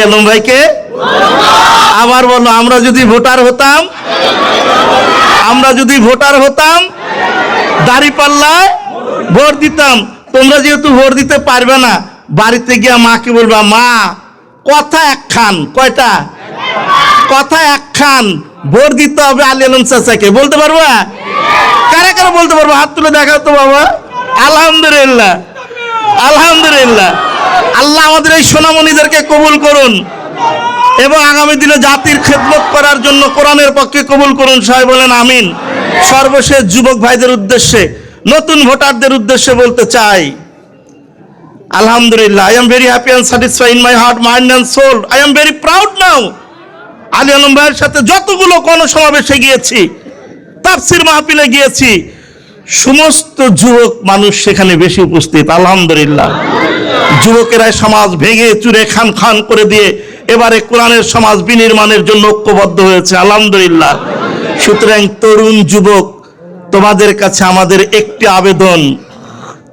আলম ভাইকে। আবার বলো, আমরা যদি ভোটার হতাম, দাঁড়িপাল্লায় ভোট দিতাম। তোমরা যেহেতু ভোট দিতে পারবে না, বাড়িতে গিয়ে মাকে বলবা, মা কথা একখান, কয়টা কথা একখান, ভোট দিতে হবে আলী আলম চাচাকে। বলতে পারবা? কারা কারা বলতে পারবো? হাত তুলে দেখাও তো বাবা। আলহামদুলিল্লাহ, আলহামদুলিল্লাহ। আল্লাহ আমাদের এই সোনামণিদেরকে কবুল করুন এবং আগামী দিনে জাতির খেদমত করার জন্য কোরআনের পক্ষে কবুল করুন। সবাই বলেন আমিন। সর্বশেষ যুবক ভাইদের উদ্দেশ্যে, নতুন ভোটারদের উদ্দেশ্যে বলতে চাই, আলহামদুলিল্লাহ, I am very happy and satisfied in my heart, mind and soul. I am very proud now. Ali Alam ভাইয়ের সাথে যতগুলো গণসমাবেশে গিয়েছি, তাফসির মাহফিলে গিয়েছি, সমস্ত যুবক মানুষ সেখানে বেশি উপস্থিত। আলহামদুলিল্লাহ, যুবকেরাই সমাজ ভেঙে চুরে খান খান করে দিয়ে এবারে কোরআনের সমাজ বিনির্মাণের জন্য ঐক্যবদ্ধ হয়েছে। আলহামদুলিল্লাহ। সুতরাং তরুণ যুবক, তোমাদের কাছে আমাদের একটি আবেদন,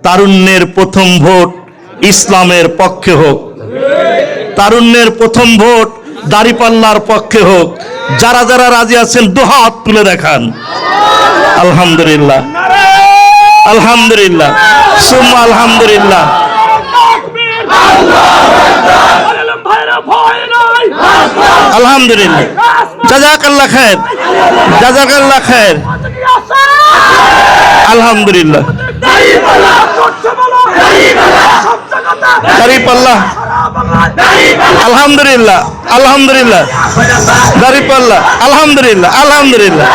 তারুণ্যের প্রথম ভোট ইসলামের পক্ষে হোক, তারুণ্যের প্রথম ভোট দাঁড়িপাল্লার পক্ষে হোক। যারা যারা রাজি আছেন দুহাত তুলে দেখান। আলহামদুলিল্লাহ, আলহামদুলিল্লাহ, সুম্মা আলহামদুলিল্লাহ। আলহামদুলিল্লাহ, জাযাকাল্লাহ খায়ের, জাযাকাল্লাহ খায়ের। আলহামদুলিল্লাহ, দাঁড়িপাল্লাহ, আলহামদুলিল্লাহ, আলহামদুলিল্লাহ, দাঁড়িপাল্লাহ, আলহামদুলিল্লাহ, আলহামদুলিল্লাহ।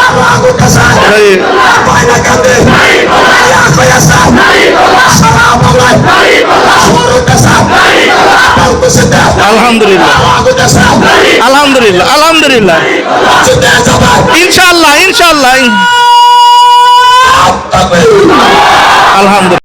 আলহামদুলিল্লাহ, আলহামদুলিল্লাহ, আলহামদুলিল্লাহ। ইনশাআল্লাহ, ইনশাআল্লাহ, আলহামদুলিল্লাহ।